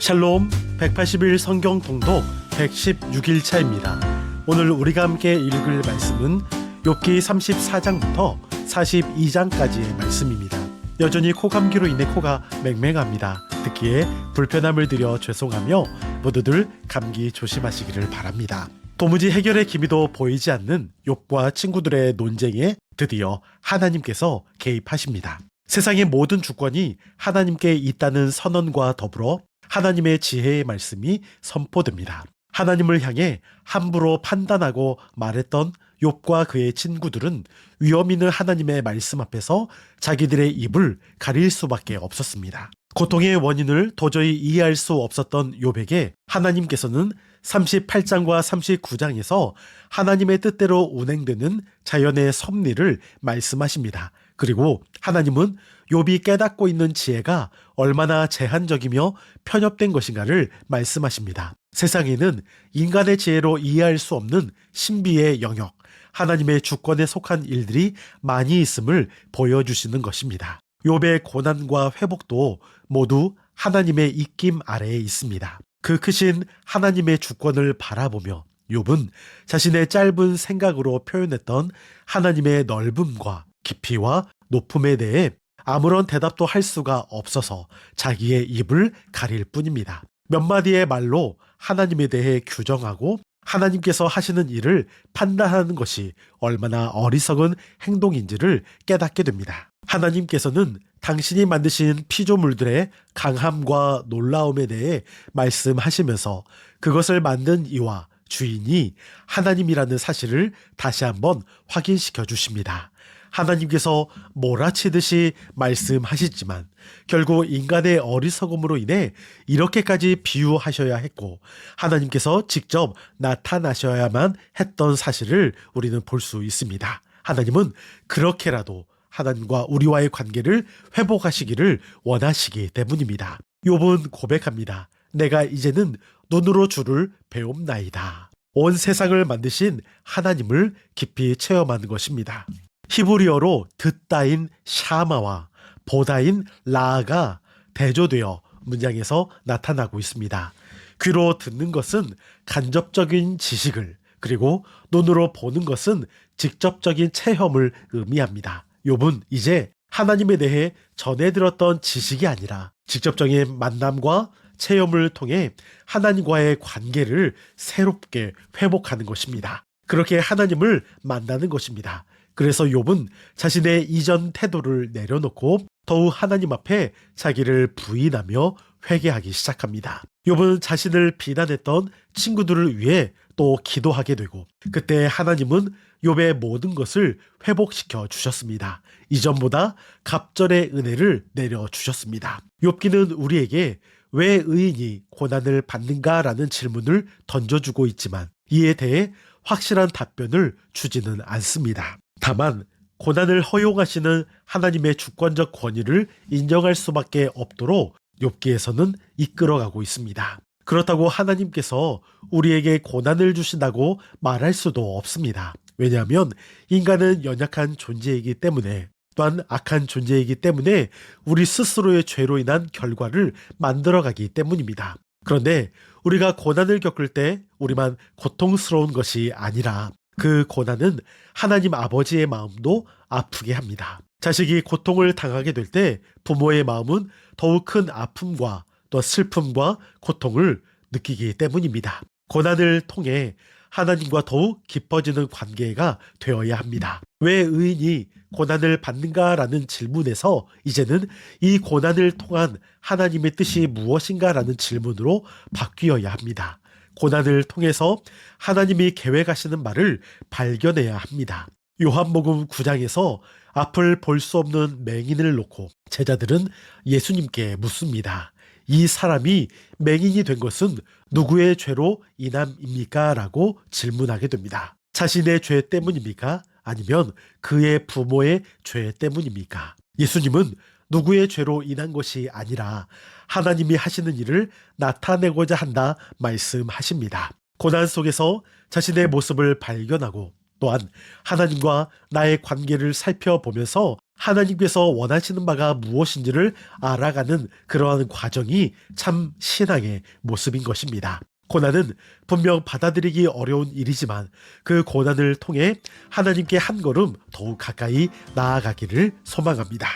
샬롬 180일 성경 통독 116일차입니다. 오늘 우리가 함께 읽을 말씀은 욥기 34장부터 42장까지의 말씀입니다. 여전히 코감기로 인해 코가 맹맹합니다. 듣기에 불편함을 드려 죄송하며 모두들 감기 조심하시기를 바랍니다. 도무지 해결의 기미도 보이지 않는 욥과 친구들의 논쟁에 드디어 하나님께서 개입하십니다. 세상의 모든 주권이 하나님께 있다는 선언과 더불어 하나님의 지혜의 말씀이 선포됩니다. 하나님을 향해 함부로 판단하고 말했던 욥과 그의 친구들은 위험 있는 하나님의 말씀 앞에서 자기들의 입을 가릴 수밖에 없었습니다. 고통의 원인을 도저히 이해할 수 없었던 욥에게 하나님께서는 38장과 39장에서 하나님의 뜻대로 운행되는 자연의 섭리를 말씀하십니다. 그리고 하나님은 욥이 깨닫고 있는 지혜가 얼마나 제한적이며 편협된 것인가를 말씀하십니다. 세상에는 인간의 지혜로 이해할 수 없는 신비의 영역, 하나님의 주권에 속한 일들이 많이 있음을 보여주시는 것입니다. 욥의 고난과 회복도 모두 하나님의 입김 아래에 있습니다. 그 크신 하나님의 주권을 바라보며 욥은 자신의 짧은 생각으로 표현했던 하나님의 넓음과 깊이와 높음에 대해 아무런 대답도 할 수가 없어서 자기의 입을 가릴 뿐입니다. 몇 마디의 말로 하나님에 대해 규정하고 하나님께서 하시는 일을 판단하는 것이 얼마나 어리석은 행동인지를 깨닫게 됩니다. 하나님께서는 당신이 만드신 피조물들의 강함과 놀라움에 대해 말씀하시면서 그것을 만든 이와 주인이 하나님이라는 사실을 다시 한번 확인시켜 주십니다. 하나님께서 몰아치듯이 말씀하시지만 결국 인간의 어리석음으로 인해 이렇게까지 비유하셔야 했고 하나님께서 직접 나타나셔야만 했던 사실을 우리는 볼 수 있습니다. 하나님은 그렇게라도 하나님과 우리와의 관계를 회복하시기를 원하시기 때문입니다. 욥은 고백합니다. 내가 이제는 눈으로 주를 배움나이다. 온 세상을 만드신 하나님을 깊이 체험하는 것입니다. 히브리어로 듣다인 샤마와 보다인 라가 대조되어 문장에서 나타나고 있습니다. 귀로 듣는 것은 간접적인 지식을, 그리고 눈으로 보는 것은 직접적인 체험을 의미합니다. 욥은 이제 하나님에 대해 전해 들었던 지식이 아니라 직접적인 만남과 체험을 통해 하나님과의 관계를 새롭게 회복하는 것입니다. 그렇게 하나님을 만나는 것입니다. 그래서 욥은 자신의 이전 태도를 내려놓고 더욱 하나님 앞에 자기를 부인하며 회개하기 시작합니다. 욥은 자신을 비난했던 친구들을 위해 또 기도하게 되고 그때 하나님은 욥의 모든 것을 회복시켜 주셨습니다. 이전보다 갑절의 은혜를 내려주셨습니다. 욥기는 우리에게 왜 의인이 고난을 받는가라는 질문을 던져주고 있지만 이에 대해 확실한 답변을 주지는 않습니다. 다만 고난을 허용하시는 하나님의 주권적 권위를 인정할 수밖에 없도록 욥기에서는 이끌어가고 있습니다. 그렇다고 하나님께서 우리에게 고난을 주신다고 말할 수도 없습니다. 왜냐하면 인간은 연약한 존재이기 때문에 또한 악한 존재이기 때문에 우리 스스로의 죄로 인한 결과를 만들어가기 때문입니다. 그런데 우리가 고난을 겪을 때 우리만 고통스러운 것이 아니라 그 고난은 하나님 아버지의 마음도 아프게 합니다. 자식이 고통을 당하게 될 때 부모의 마음은 더욱 큰 아픔과 또 슬픔과 고통을 느끼기 때문입니다. 고난을 통해 하나님과 더욱 깊어지는 관계가 되어야 합니다. 왜 의인이 고난을 받는가라는 질문에서 이제는 이 고난을 통한 하나님의 뜻이 무엇인가라는 질문으로 바뀌어야 합니다. 고난을 통해서 하나님이 계획하시는 말을 발견해야 합니다. 요한복음 9장에서 앞을 볼 수 없는 맹인을 놓고 제자들은 예수님께 묻습니다. 이 사람이 맹인이 된 것은 누구의 죄로 인함입니까? 라고 질문하게 됩니다. 자신의 죄 때문입니까? 아니면 그의 부모의 죄 때문입니까? 예수님은 누구의 죄로 인한 것이 아니라 하나님이 하시는 일을 나타내고자 한다 말씀하십니다. 고난 속에서 자신의 모습을 발견하고 또한 하나님과 나의 관계를 살펴보면서 하나님께서 원하시는 바가 무엇인지를 알아가는 그러한 과정이 참 신앙의 모습인 것입니다. 고난은 분명 받아들이기 어려운 일이지만 그 고난을 통해 하나님께 한 걸음 더욱 가까이 나아가기를 소망합니다.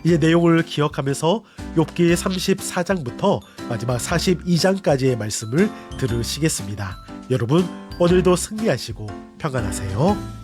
이제 내용을 기억하면서 욥기 34장부터 마지막 42장까지의 말씀을 들으시겠습니다. 여러분, 오늘도 승리하시고 평안하세요.